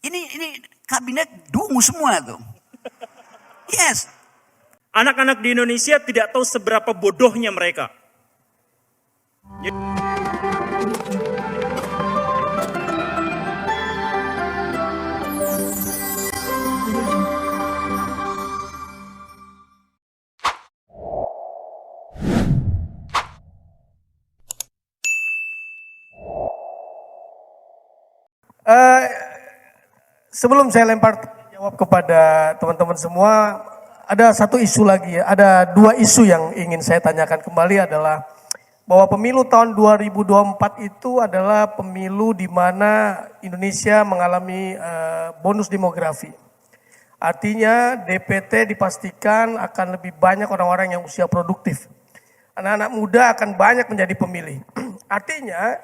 Ini kabinet dungu semua tuh. Yes. Anak-anak di Indonesia tidak tahu seberapa bodohnya mereka. Sebelum saya lempar jawab kepada teman-teman semua, ada satu isu lagi ya. Ada dua isu yang ingin saya tanyakan kembali adalah bahwa pemilu tahun 2024 itu adalah pemilu di mana Indonesia mengalami bonus demografi. Artinya DPT dipastikan akan lebih banyak orang-orang yang usia produktif. Anak-anak muda akan banyak menjadi pemilih. Artinya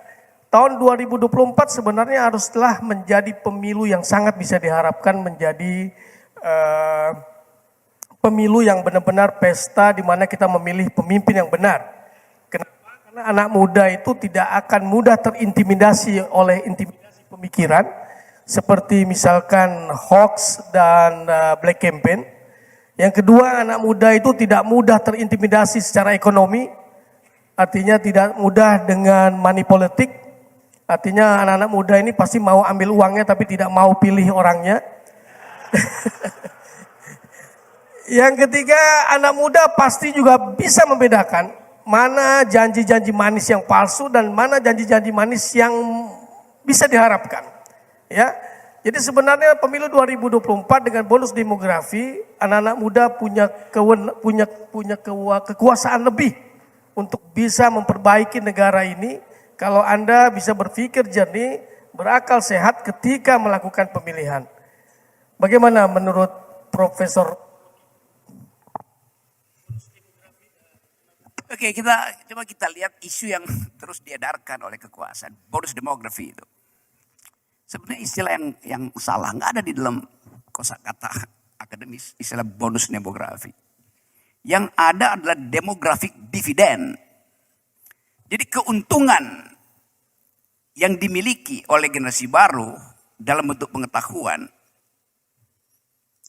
tahun 2024 sebenarnya haruslah menjadi pemilu yang sangat bisa diharapkan menjadi pemilu yang benar-benar pesta di mana kita memilih pemimpin yang benar. Kenapa? Karena anak muda itu tidak akan mudah terintimidasi oleh intimidasi pemikiran seperti misalkan hoax dan black campaign. Yang kedua, anak muda itu tidak mudah terintimidasi secara ekonomi, artinya tidak mudah dengan money politik. Artinya anak-anak muda ini pasti mau ambil uangnya tapi tidak mau pilih orangnya. Yang ketiga, anak muda pasti juga bisa membedakan mana janji-janji manis yang palsu dan mana janji-janji manis yang bisa diharapkan. Ya, jadi sebenarnya pemilu 2024 dengan bonus demografi, anak-anak muda punya kekuasaan lebih untuk bisa memperbaiki negara ini. Kalau Anda bisa berpikir jernih, berakal sehat ketika melakukan pemilihan. Bagaimana menurut Profesor? Oke, coba kita lihat isu yang terus diedarkan oleh kekuasaan, bonus demografi itu. Sebenarnya istilah yang salah, nggak ada di dalam kosakata akademis istilah bonus demografi. Yang ada adalah demographic dividend. Jadi keuntungan yang dimiliki oleh generasi baru dalam bentuk pengetahuan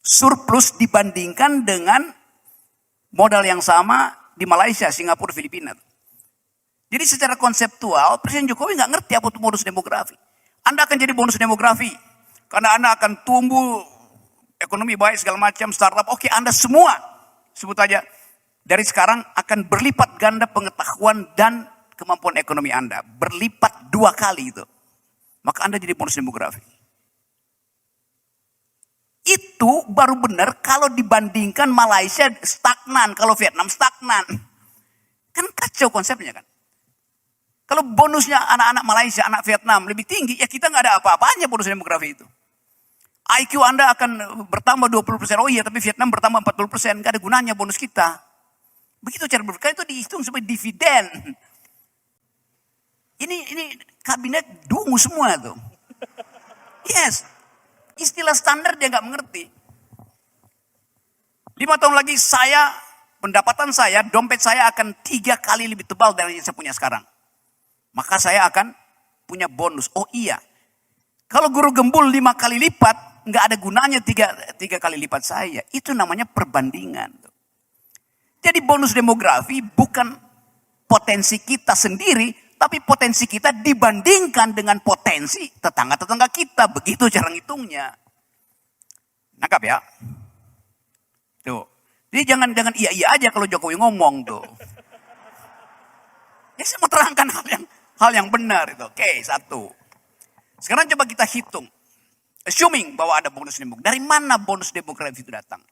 surplus dibandingkan dengan modal yang sama di Malaysia, Singapura, Filipina. Jadi secara konseptual Presiden Jokowi nggak ngerti apa itu bonus demografi. Anda akan jadi bonus demografi karena Anda akan tumbuh ekonomi baik segala macam startup. Oke, Anda semua sebut aja dari sekarang akan berlipat ganda pengetahuan dan kemampuan ekonomi Anda. Berlipat 2 kali itu. Maka Anda jadi bonus demografi. Itu baru benar kalau dibandingkan Malaysia stagnan, kalau Vietnam stagnan. Kan kacau konsepnya kan. Kalau bonusnya anak-anak Malaysia, anak Vietnam lebih tinggi, ya kita nggak ada apa-apanya bonus demografi itu. IQ Anda akan bertambah 20%, oh iya tapi Vietnam bertambah 40%, nggak ada gunanya bonus kita. Begitu cara berpikir itu dihitung sebagai dividen. Ini kabinet dungu semua tuh. Yes, istilah standar dia nggak mengerti. 5 tahun lagi pendapatan saya, dompet saya akan 3 kali lebih tebal dari yang saya punya sekarang. Maka saya akan punya bonus. Oh iya, kalau guru gembul 5 kali lipat, nggak ada gunanya 3 kali lipat saya. Itu namanya perbandingan. Jadi bonus demografi bukan potensi kita sendiri, tapi potensi kita dibandingkan dengan potensi tetangga-tetangga kita. Begitu cara ngitungnya. Nangkap ya? Tuh. Jadi jangan iya aja kalau Jokowi ngomong tuh. Ya saya mau terangkan hal yang benar itu. Oke, 1. Sekarang coba kita hitung. Assuming bahwa ada bonus demografi. Dari mana bonus demografi itu datang?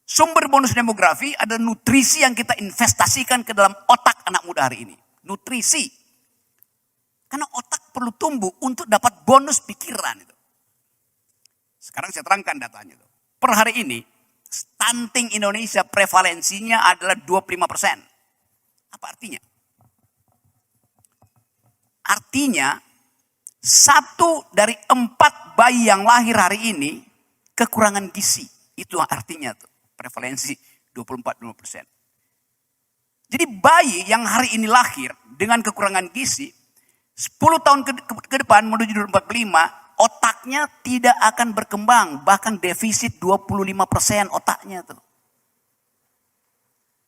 Sumber bonus demografi ada nutrisi yang kita investasikan ke dalam otak anak muda hari ini. Nutrisi. Karena otak perlu tumbuh untuk dapat bonus pikiran itu. Sekarang saya terangkan datanya itu. Per hari ini, stunting Indonesia prevalensinya adalah 25%. Apa artinya? Artinya 1 dari 4 bayi yang lahir hari ini kekurangan gizi. Itu artinya tuh prevalensi 24-25%. Jadi bayi yang hari ini lahir dengan kekurangan gizi 10 tahun ke depan menuju 2045 otaknya tidak akan berkembang, bahkan defisit 25% otaknya tuh.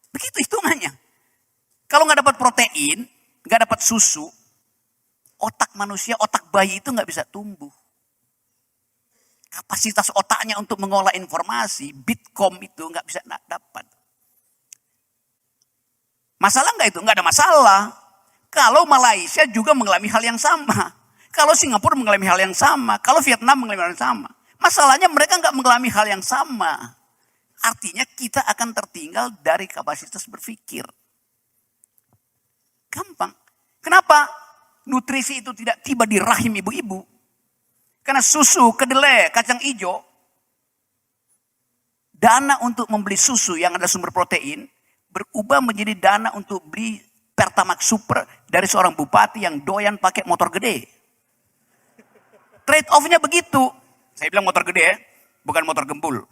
Begitu hitungannya. Kalau nggak dapat protein, nggak dapat susu, otak manusia, otak bayi itu nggak bisa tumbuh. Kapasitas otaknya untuk mengolah informasi, bitkom itu nggak bisa dapat. Masalah nggak itu? Nggak ada masalah. Kalau Malaysia juga mengalami hal yang sama. Kalau Singapura mengalami hal yang sama. Kalau Vietnam mengalami hal yang sama. Masalahnya mereka nggak mengalami hal yang sama. Artinya kita akan tertinggal dari kapasitas berpikir. Gampang. Kenapa nutrisi itu tidak tiba di rahim ibu-ibu? Karena susu, kedelai, kacang hijau, dana untuk membeli susu yang ada sumber protein, berubah menjadi dana untuk beli Pertamax Super dari seorang bupati yang doyan pakai motor gede. Trade off-nya begitu. Saya bilang motor gede, bukan motor gembul.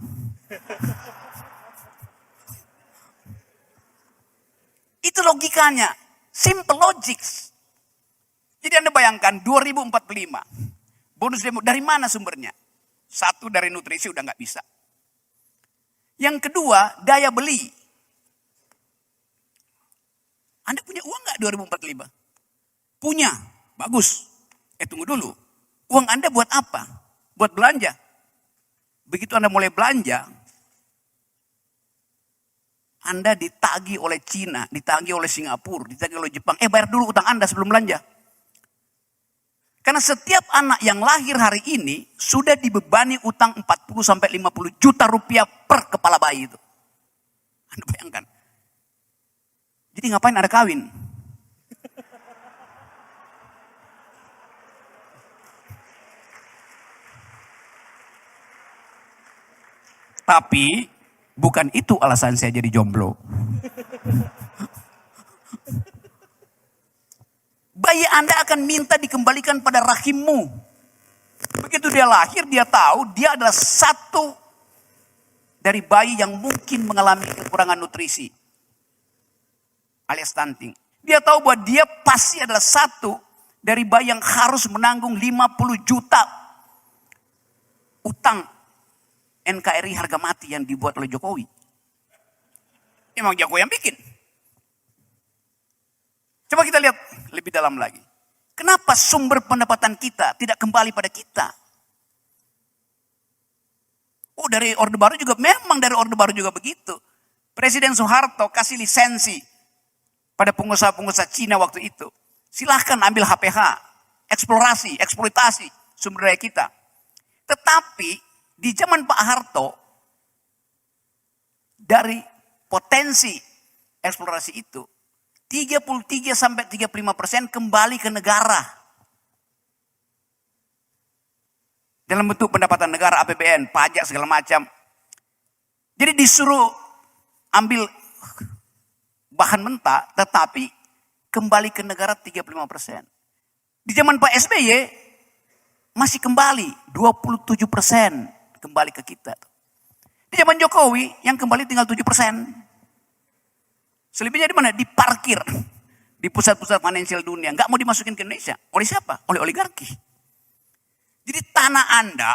Itu logikanya. Simple logics. Jadi Anda bayangkan 2045. Bonus demo dari mana sumbernya? Satu, dari nutrisi udah nggak bisa. Yang kedua, daya beli. Anda punya uang nggak 2045? Punya, bagus. Tunggu dulu. Uang Anda buat apa? Buat belanja. Begitu Anda mulai belanja, Anda ditagih oleh Cina, ditagih oleh Singapura, ditagih oleh Jepang. Bayar dulu utang Anda sebelum belanja. Karena setiap anak yang lahir hari ini sudah dibebani utang 40-50 juta rupiah per kepala bayi itu. Anda bayangkan. Jadi ngapain ada kawin? Tapi bukan itu alasan saya jadi jomblo. Bayi Anda akan minta dikembalikan pada rahimmu. Begitu dia lahir, dia tahu dia adalah satu dari bayi yang mungkin mengalami kekurangan nutrisi. Alias stunting. Dia tahu bahwa dia pasti adalah satu dari bayi yang harus menanggung 50 juta utang NKRI harga mati yang dibuat oleh Jokowi. Emang Jokowi yang bikin. Coba kita lihat lebih dalam lagi. Kenapa sumber pendapatan kita tidak kembali pada kita? Oh, dari Orde Baru juga, memang dari Orde Baru juga begitu. Presiden Soeharto kasih lisensi pada pengusaha-pengusaha Cina waktu itu. Silahkan ambil HPH, eksplorasi, eksploitasi sumber daya kita. Tetapi di zaman Pak Harto, dari potensi eksplorasi itu, 33-35% kembali ke negara. Dalam bentuk pendapatan negara, APBN, pajak segala macam. Jadi disuruh ambil bahan mentah, tetapi kembali ke negara 35%. Di zaman Pak SBY masih kembali 27% kembali ke kita. Di zaman Jokowi yang kembali tinggal 7%. Selebihnya di mana? Diparkir di pusat-pusat finansial dunia. Nggak mau dimasukin ke Indonesia. Oleh siapa? Oleh oligarki. Jadi tanah Anda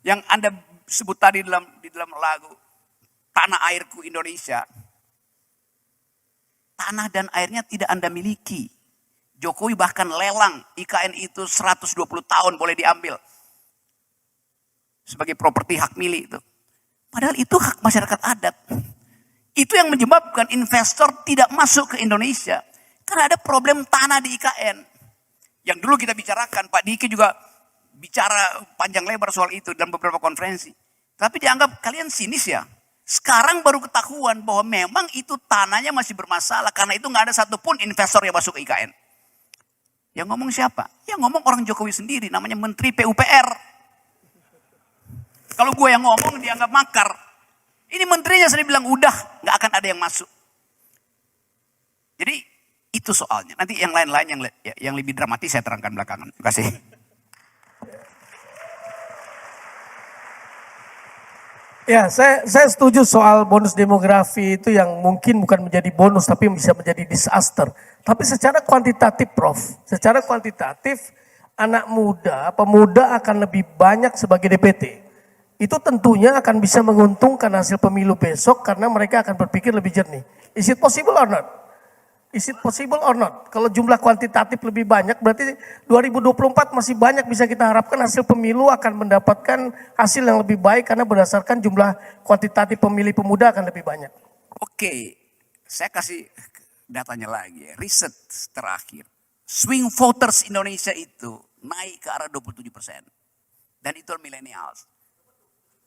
yang Anda sebut tadi di dalam lagu Tanah Airku Indonesia, tanah dan airnya tidak Anda miliki. Jokowi bahkan lelang IKN itu 120 tahun boleh diambil sebagai properti hak milik itu. Padahal itu hak masyarakat adat. Itu yang menyebabkan investor tidak masuk ke Indonesia. Karena ada problem tanah di IKN. Yang dulu kita bicarakan, Pak Diki juga bicara panjang lebar soal itu dalam beberapa konferensi. Tapi dianggap kalian sinis ya. Sekarang baru ketahuan bahwa memang itu tanahnya masih bermasalah. Karena itu nggak ada satupun investor yang masuk ke IKN. Yang ngomong siapa? Yang ngomong orang Jokowi sendiri, namanya Menteri PUPR. Kalau gue yang ngomong dianggap makar. Ini menterinya sendiri bilang udah nggak akan ada yang masuk. Jadi itu soalnya. Nanti yang lain-lain yang lebih dramatis saya terangkan belakangan. Terima kasih. Ya, saya setuju soal bonus demografi itu yang mungkin bukan menjadi bonus tapi bisa menjadi disaster. Tapi secara kuantitatif, Prof, secara kuantitatif anak muda, pemuda akan lebih banyak sebagai DPT. Itu tentunya akan bisa menguntungkan hasil pemilu besok karena mereka akan berpikir lebih jernih. Is it possible or not? Is it possible or not? Kalau jumlah kuantitatif lebih banyak, berarti 2024 masih banyak bisa kita harapkan hasil pemilu akan mendapatkan hasil yang lebih baik karena berdasarkan jumlah kuantitatif pemilih pemuda akan lebih banyak. Oke, saya kasih datanya lagi. Riset terakhir. Swing voters Indonesia itu naik ke arah 27%. Dan itu millennials.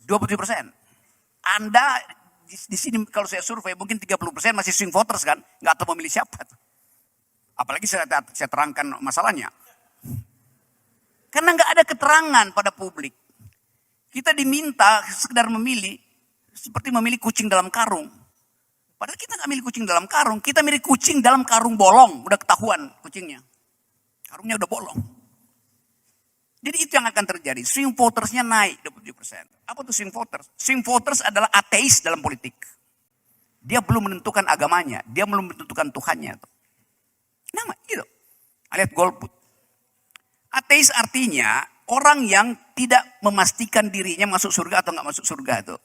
27%. Anda di sini kalau saya survei mungkin 30% masih swing voters kan, nggak tahu memilih siapa. Apalagi saya terangkan masalahnya. Karena nggak ada keterangan pada publik. Kita diminta sekedar memilih seperti memilih kucing dalam karung. Padahal kita nggak milih kucing dalam karung, kita milih kucing dalam karung bolong, udah ketahuan kucingnya. Karungnya udah bolong. Jadi itu yang akan terjadi. Swing votersnya naik 27%. Apa tuh swing voters? Swing voters adalah ateis dalam politik. Dia belum menentukan agamanya. Dia belum menentukan Tuhannya. Nama gitu. Lihat golput. Ateis artinya orang yang tidak memastikan dirinya masuk surga atau nggak masuk surga tuh.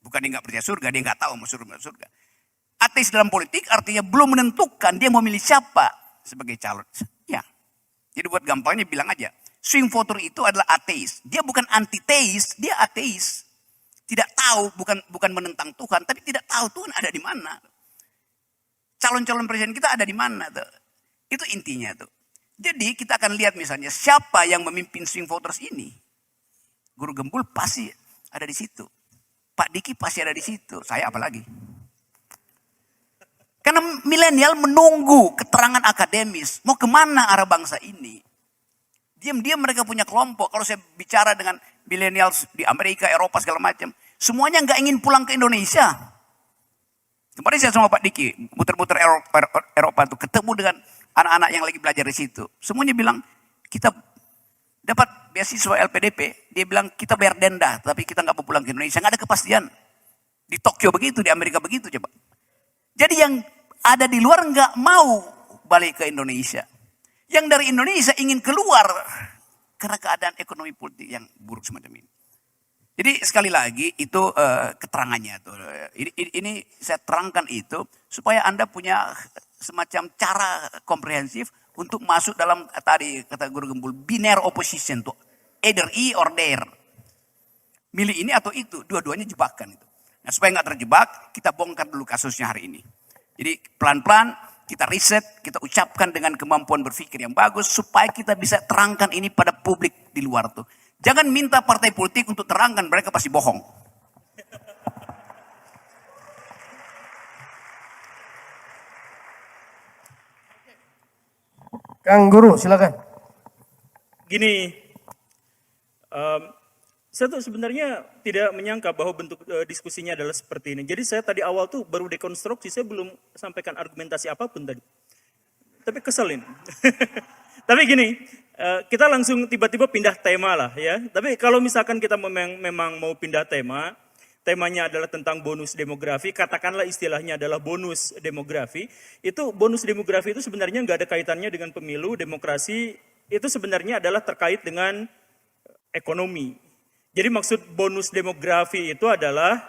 Bukan dia nggak percaya surga, dia nggak tahu masuk surga. Ateis dalam politik artinya belum menentukan dia mau milih siapa sebagai calon. Ya. Jadi buat gampangnya bilang aja. Swing voter itu adalah ateis. Dia bukan antiteis, dia ateis. Tidak tahu, bukan menentang Tuhan, tapi tidak tahu Tuhan ada di mana. Calon-calon presiden kita ada di mana tuh. Itu intinya tuh. Jadi kita akan lihat misalnya siapa yang memimpin swing voters ini. Guru Gembul pasti ada di situ. Pak Diki pasti ada di situ. Saya apalagi. Karena milenial menunggu keterangan akademis. Mau kemana arah bangsa ini? Diam-diam mereka punya kelompok. Kalau saya bicara dengan millennials di Amerika, Eropa segala macam. Semuanya nggak ingin pulang ke Indonesia. Kemarin saya sama Pak Diki, muter-muter Eropa tuh ketemu dengan anak-anak yang lagi belajar di situ. Semuanya bilang, kita dapat beasiswa LPDP. Dia bilang, kita bayar denda, tapi kita nggak mau pulang ke Indonesia. Nggak ada kepastian. Di Tokyo begitu, di Amerika begitu coba. Jadi yang ada di luar nggak mau balik ke Indonesia. Yang dari Indonesia ingin keluar karena keadaan ekonomi politik yang buruk semacam ini. Jadi sekali lagi itu keterangannya tuh. Ini saya terangkan itu supaya Anda punya semacam cara komprehensif untuk masuk dalam tadi kata Guru Gembul binary opposition tuh, either I or there. Milih ini atau itu, dua-duanya jebakan itu. Nah supaya nggak terjebak, kita bongkar dulu kasusnya hari ini. Jadi pelan-pelan kita riset, kita ucapkan dengan kemampuan berpikir yang bagus supaya kita bisa terangkan ini pada publik di luar tuh. Jangan minta partai politik untuk terangkan, mereka pasti bohong. Kang Guru, silakan. Gini, saya tuh sebenarnya tidak menyangka bahwa bentuk diskusinya adalah seperti ini. Jadi saya tadi awal tuh baru dekonstruksi, saya belum sampaikan argumentasi apapun tadi. Tapi keselin. Tapi gini, kita langsung tiba-tiba pindah tema lah ya. Tapi kalau misalkan kita memang mau pindah tema, temanya adalah tentang bonus demografi, katakanlah istilahnya adalah bonus demografi. Itu bonus demografi itu sebenarnya nggak ada kaitannya dengan pemilu, demokrasi. Itu sebenarnya adalah terkait dengan ekonomi. Jadi maksud bonus demografi itu adalah,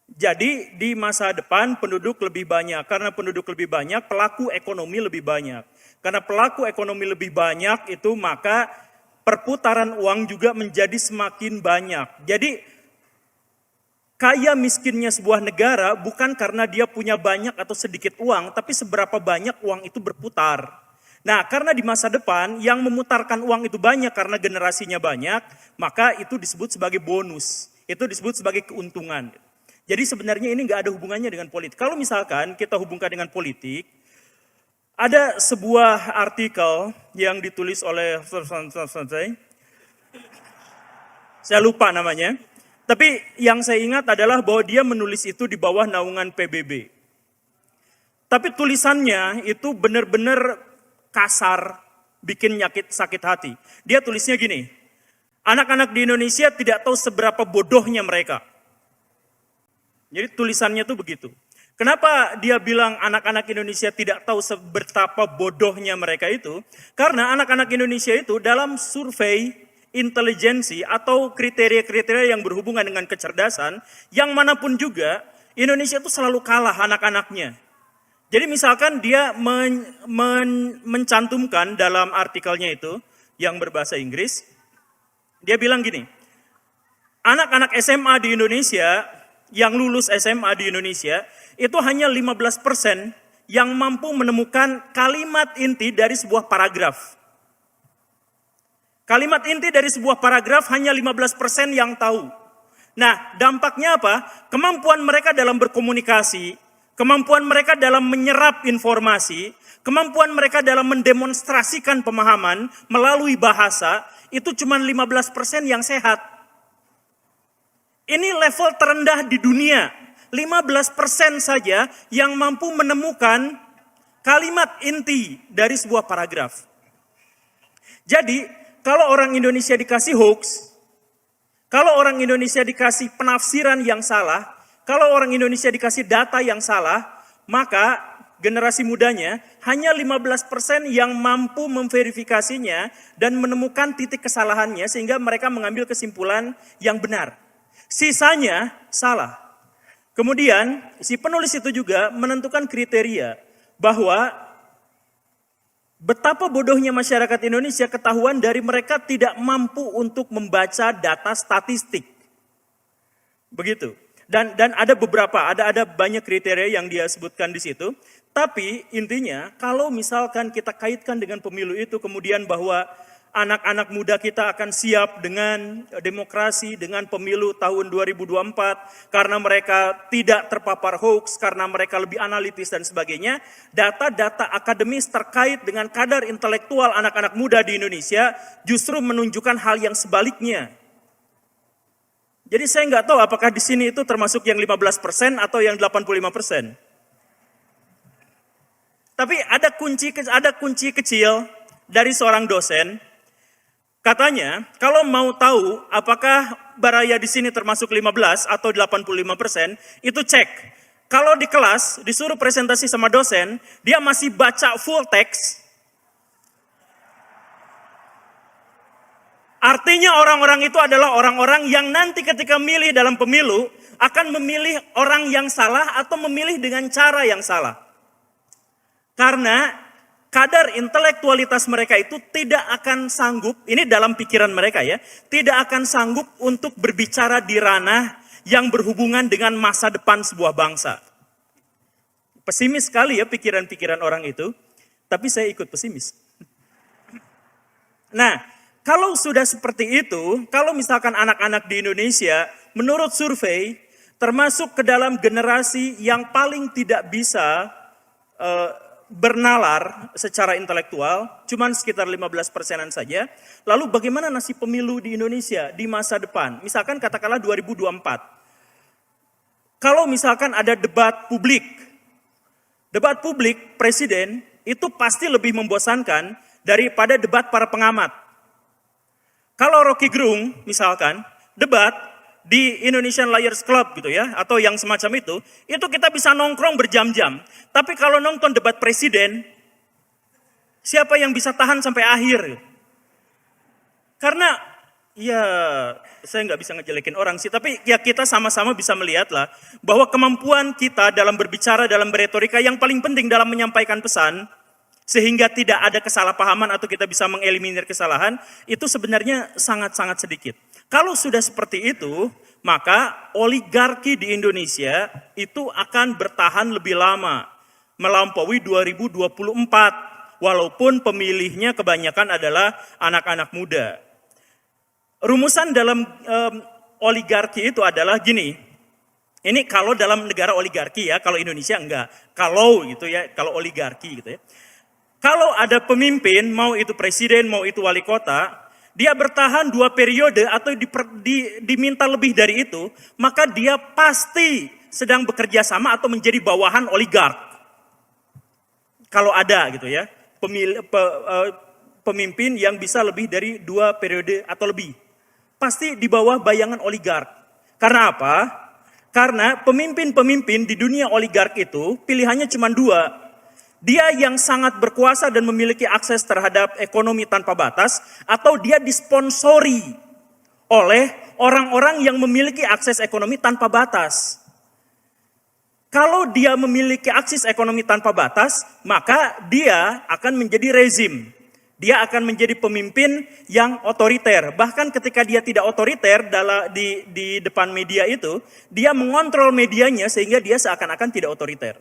jadi di masa depan penduduk lebih banyak. Karena penduduk lebih banyak, pelaku ekonomi lebih banyak. Karena pelaku ekonomi lebih banyak itu maka perputaran uang juga menjadi semakin banyak. Jadi kaya miskinnya sebuah negara bukan karena dia punya banyak atau sedikit uang, tapi seberapa banyak uang itu berputar. Nah, karena di masa depan yang memutarkan uang itu banyak karena generasinya banyak, maka itu disebut sebagai bonus. Itu disebut sebagai keuntungan. Jadi sebenarnya ini nggak ada hubungannya dengan politik. Kalau misalkan kita hubungkan dengan politik, ada sebuah artikel yang ditulis oleh, saya lupa namanya, tapi yang saya ingat adalah bahwa dia menulis itu di bawah naungan PBB. Tapi tulisannya itu benar-benar kasar, bikin sakit hati. Dia tulisnya gini, anak-anak di Indonesia tidak tahu seberapa bodohnya mereka. Jadi tulisannya tuh begitu. Kenapa dia bilang anak-anak Indonesia tidak tahu seberapa bodohnya mereka itu? Karena anak-anak Indonesia itu dalam survei intelijensi atau kriteria-kriteria yang berhubungan dengan kecerdasan, yang manapun juga, Indonesia itu selalu kalah anak-anaknya. Jadi misalkan dia mencantumkan dalam artikelnya itu, yang berbahasa Inggris, dia bilang gini, anak-anak SMA di Indonesia, yang lulus SMA di Indonesia, itu hanya 15% yang mampu menemukan kalimat inti dari sebuah paragraf. Kalimat inti dari sebuah paragraf hanya 15% yang tahu. Nah, dampaknya apa? Kemampuan mereka dalam berkomunikasi, kemampuan mereka dalam menyerap informasi, kemampuan mereka dalam mendemonstrasikan pemahaman melalui bahasa, itu cuma 15% yang sehat. Ini level terendah di dunia. 15% saja yang mampu menemukan kalimat inti dari sebuah paragraf. Jadi, kalau orang Indonesia dikasih hoax, kalau orang Indonesia dikasih penafsiran yang salah, kalau orang Indonesia dikasih data yang salah, maka generasi mudanya hanya 15% yang mampu memverifikasinya dan menemukan titik kesalahannya sehingga mereka mengambil kesimpulan yang benar. Sisanya salah. Kemudian si penulis itu juga menentukan kriteria bahwa betapa bodohnya masyarakat Indonesia ketahuan dari mereka tidak mampu untuk membaca data statistik. Begitu. Dan ada beberapa, ada banyak kriteria yang dia sebutkan di situ. Tapi intinya kalau misalkan kita kaitkan dengan pemilu itu kemudian bahwa anak-anak muda kita akan siap dengan demokrasi, dengan pemilu tahun 2024, karena mereka tidak terpapar hoax, karena mereka lebih analitis dan sebagainya. Data-data akademis terkait dengan kadar intelektual anak-anak muda di Indonesia justru menunjukkan hal yang sebaliknya. Jadi saya nggak tahu apakah di sini itu termasuk yang 15% atau yang 85%. Tapi ada kunci kecil dari seorang dosen. Katanya, kalau mau tahu apakah Baraya di sini termasuk 15 atau 85%, itu cek. Kalau di kelas disuruh presentasi sama dosen, dia masih baca full text. Artinya orang-orang itu adalah orang-orang yang nanti ketika milih dalam pemilu akan memilih orang yang salah atau memilih dengan cara yang salah. Karena kadar intelektualitas mereka itu tidak akan sanggup, ini dalam pikiran mereka ya, tidak akan sanggup untuk berbicara di ranah yang berhubungan dengan masa depan sebuah bangsa. Pesimis sekali ya pikiran-pikiran orang itu, tapi saya ikut pesimis. Nah, kalau sudah seperti itu, kalau misalkan anak-anak di Indonesia, menurut survei, termasuk ke dalam generasi yang paling tidak bisa bernalar secara intelektual, cuman sekitar 15%-an saja. Lalu bagaimana nasib pemilu di Indonesia di masa depan? Misalkan katakanlah 2024. Kalau misalkan ada debat publik presiden itu pasti lebih membosankan daripada debat para pengamat. Kalau Rocky Gerung misalkan debat di Indonesian Liars Club gitu ya, atau yang semacam itu kita bisa nongkrong berjam-jam. Tapi kalau nonton debat presiden, siapa yang bisa tahan sampai akhir? Karena, ya saya nggak bisa ngejelekin orang sih, tapi ya kita sama-sama bisa melihatlah bahwa kemampuan kita dalam berbicara, dalam beretorika yang paling penting dalam menyampaikan pesan, sehingga tidak ada kesalahpahaman atau kita bisa mengeliminir kesalahan, itu sebenarnya sangat-sangat sedikit. Kalau sudah seperti itu, maka oligarki di Indonesia itu akan bertahan lebih lama, melampaui 2024, walaupun pemilihnya kebanyakan adalah anak-anak muda. Rumusan dalam oligarki itu adalah gini, ini kalau dalam negara oligarki ya, kalau Indonesia enggak, kalau gitu ya, kalau oligarki gitu ya. Kalau ada pemimpin, mau itu presiden, mau itu wali kota, dia bertahan 2 periode atau diminta lebih dari itu, maka dia pasti sedang bekerja sama atau menjadi bawahan oligark. Kalau ada gitu ya, pemimpin yang bisa lebih dari 2 periode atau lebih. Pasti di bawah bayangan oligark. Karena apa? Karena pemimpin-pemimpin di dunia oligark itu pilihannya cuma dua. Dia yang sangat berkuasa dan memiliki akses terhadap ekonomi tanpa batas, atau dia disponsori oleh orang-orang yang memiliki akses ekonomi tanpa batas. Kalau dia memiliki akses ekonomi tanpa batas, maka dia akan menjadi rezim. Dia akan menjadi pemimpin yang otoriter. Bahkan ketika dia tidak otoriter di depan media itu, dia mengontrol medianya sehingga dia seakan-akan tidak otoriter.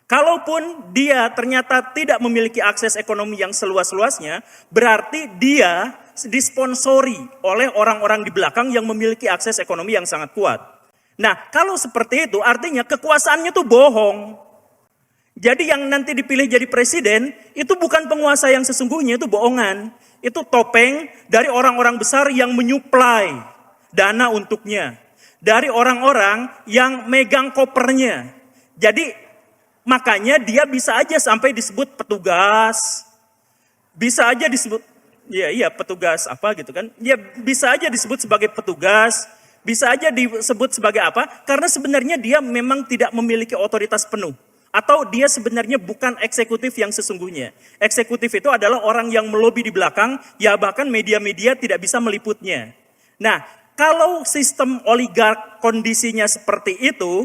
Kalaupun dia ternyata tidak memiliki akses ekonomi yang seluas-luasnya, berarti dia disponsori oleh orang-orang di belakang yang memiliki akses ekonomi yang sangat kuat. Nah, kalau seperti itu artinya kekuasaannya tuh bohong. Jadi yang nanti dipilih jadi presiden, itu bukan penguasa yang sesungguhnya, itu bohongan. Itu topeng dari orang-orang besar yang menyuplai dana untuknya. Dari orang-orang yang megang kopernya. Jadi makanya dia bisa aja sampai disebut petugas. Bisa aja disebut, iya petugas apa gitu kan. Dia bisa aja disebut sebagai petugas. Bisa aja disebut sebagai apa? Karena sebenarnya dia memang tidak memiliki otoritas penuh. Atau dia sebenarnya bukan eksekutif yang sesungguhnya. Eksekutif itu adalah orang yang melobi di belakang, ya bahkan media-media tidak bisa meliputnya. Nah, kalau sistem oligark kondisinya seperti itu,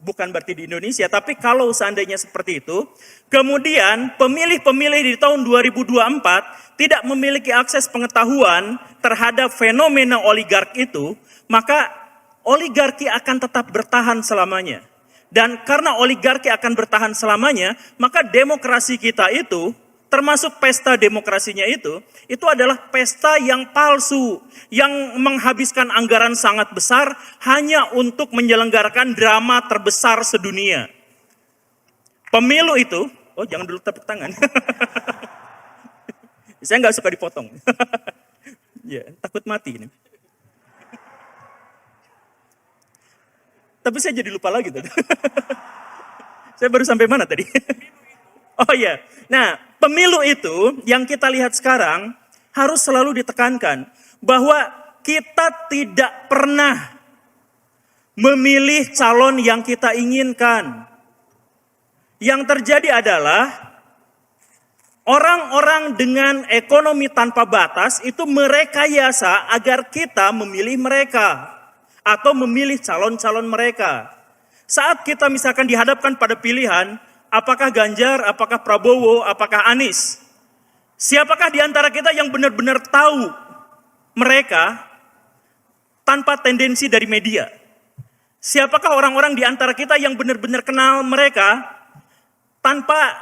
bukan berarti di Indonesia, tapi kalau seandainya seperti itu, kemudian pemilih-pemilih di tahun 2024 tidak memiliki akses pengetahuan terhadap fenomena oligark itu, maka oligarki akan tetap bertahan selamanya. Dan karena oligarki akan bertahan selamanya, maka demokrasi kita itu, termasuk pesta demokrasinya itu adalah pesta yang palsu, yang menghabiskan anggaran sangat besar hanya untuk menyelenggarakan drama terbesar sedunia. Pemilu itu, oh jangan dulu tepuk tangan. Saya nggak suka dipotong. Ya, takut mati ini. Tapi saya jadi lupa lagi tuh. Saya baru sampai mana tadi? Oh iya. Nah, pemilu itu yang kita lihat sekarang harus selalu ditekankan bahwa kita tidak pernah memilih calon yang kita inginkan. Yang terjadi adalah orang-orang dengan ekonomi tanpa batas itu merekayasa agar kita memilih mereka. Atau memilih calon-calon mereka. Saat kita misalkan dihadapkan pada pilihan, apakah Ganjar, apakah Prabowo, apakah Anies? Siapakah di antara kita yang benar-benar tahu mereka tanpa tendensi dari media? Siapakah orang-orang di antara kita yang benar-benar kenal mereka tanpa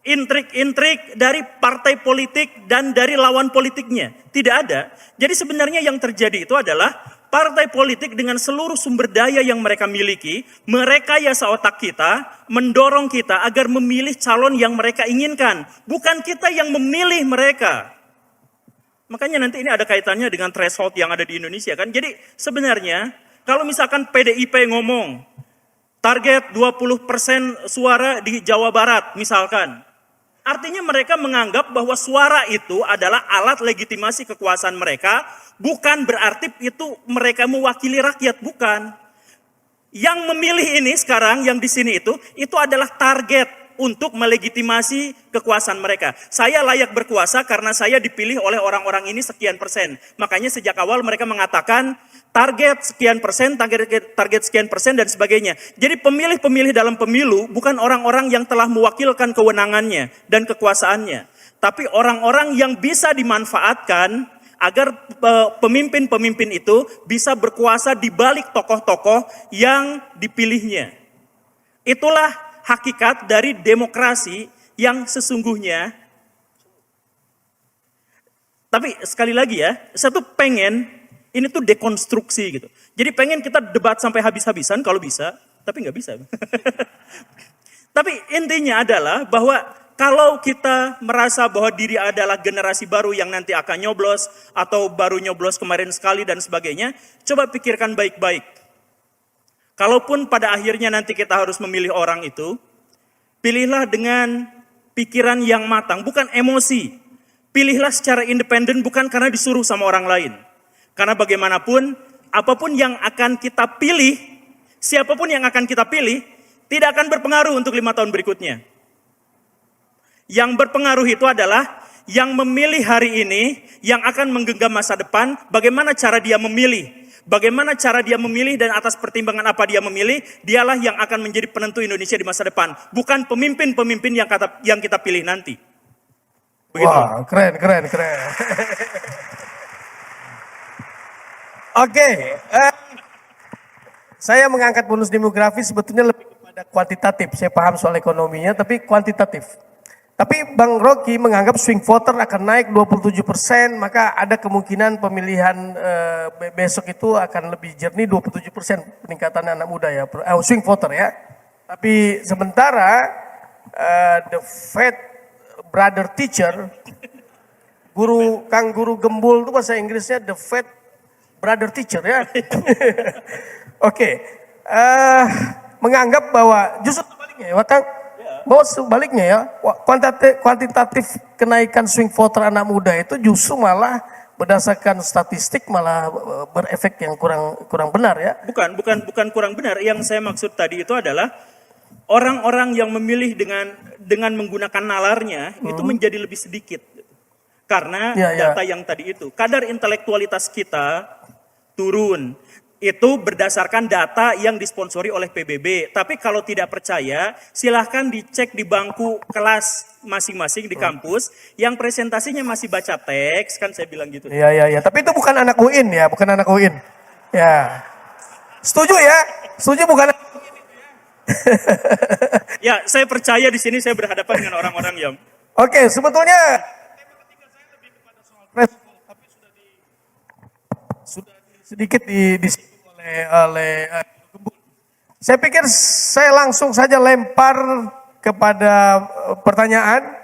intrik-intrik dari partai politik dan dari lawan politiknya? Tidak ada. Jadi sebenarnya yang terjadi itu adalah partai politik dengan seluruh sumber daya yang mereka miliki, merekayasa otak kita, mendorong kita agar memilih calon yang mereka inginkan. Bukan kita yang memilih mereka. Makanya nanti ini ada kaitannya dengan threshold yang ada di Indonesia kan. Jadi sebenarnya kalau misalkan PDIP ngomong, target 20% suara di Jawa Barat misalkan. Artinya mereka menganggap bahwa suara itu adalah alat legitimasi kekuasaan mereka, bukan berarti itu mereka mewakili rakyat, bukan. Yang memilih ini sekarang, yang di sini itu adalah target untuk melegitimasi kekuasaan mereka. Saya layak berkuasa karena saya dipilih oleh orang-orang ini sekian persen. Makanya sejak awal mereka mengatakan target sekian persen, target sekian persen dan sebagainya. Jadi pemilih-pemilih dalam pemilu bukan orang-orang yang telah mewakilkan kewenangannya dan kekuasaannya. Tapi orang-orang yang bisa dimanfaatkan agar pemimpin-pemimpin itu bisa berkuasa di balik tokoh-tokoh yang dipilihnya. Itulah hakikat dari demokrasi yang sesungguhnya. Tapi sekali lagi ya, satu pengen ini tuh dekonstruksi gitu. Jadi pengen kita debat sampai habis-habisan kalau bisa, tapi nggak bisa. Tapi intinya adalah bahwa kalau kita merasa bahwa diri adalah generasi baru yang nanti akan nyoblos atau baru nyoblos kemarin sekali dan sebagainya, coba pikirkan baik-baik. Kalaupun pada akhirnya nanti kita harus memilih orang itu, pilihlah dengan pikiran yang matang, bukan emosi. Pilihlah secara independen bukan karena disuruh sama orang lain. Karena bagaimanapun, apapun yang akan kita pilih, siapapun yang akan kita pilih tidak akan berpengaruh untuk 5 tahun berikutnya. Yang berpengaruh itu adalah yang memilih hari ini, yang akan menggenggam masa depan, bagaimana cara dia memilih. Bagaimana cara dia memilih dan atas pertimbangan apa dia memilih, dialah yang akan menjadi penentu Indonesia di masa depan. Bukan pemimpin-pemimpin yang kita pilih nanti. Begitu. Wah, keren. Oke, saya mengangkat bonus demografi sebetulnya lebih kepada kuantitatif. Saya paham soal ekonominya, tapi kuantitatif. Tapi Bang Rocky menganggap swing voter akan naik 27%, maka ada kemungkinan pemilihan besok itu akan lebih jernih 27% peningkatan anak muda ya, swing voter ya. Tapi sementara the Fed brother teacher, guru gembul itu bahasa Inggrisnya the Fed brother teacher ya. Oke, menganggap bahwa justru sebaliknya ya, Kang. Bahwa sebaliknya ya, kuantitatif kenaikan swing voter anak muda itu justru malah berdasarkan statistik malah berefek yang kurang benar ya. Bukan kurang benar. Yang saya maksud tadi itu adalah orang-orang yang memilih dengan menggunakan nalarnya itu menjadi lebih sedikit. Karena data yang tadi itu, kadar intelektualitas kita turun. Itu berdasarkan data yang disponsori oleh PBB. Tapi kalau tidak percaya, silahkan dicek di bangku kelas masing-masing di kampus. Yang presentasinya masih baca teks, kan saya bilang gitu. Iya. Tapi itu bukan anak UIN ya, bukan anak UIN. Ya, setuju ya? Setuju bukan? Ya, saya percaya di sini saya berhadapan dengan orang-orang yang... Oke, sebetulnya tapi sudah sedikit disinggung oleh saya pikir saya langsung saja lempar kepada pertanyaan.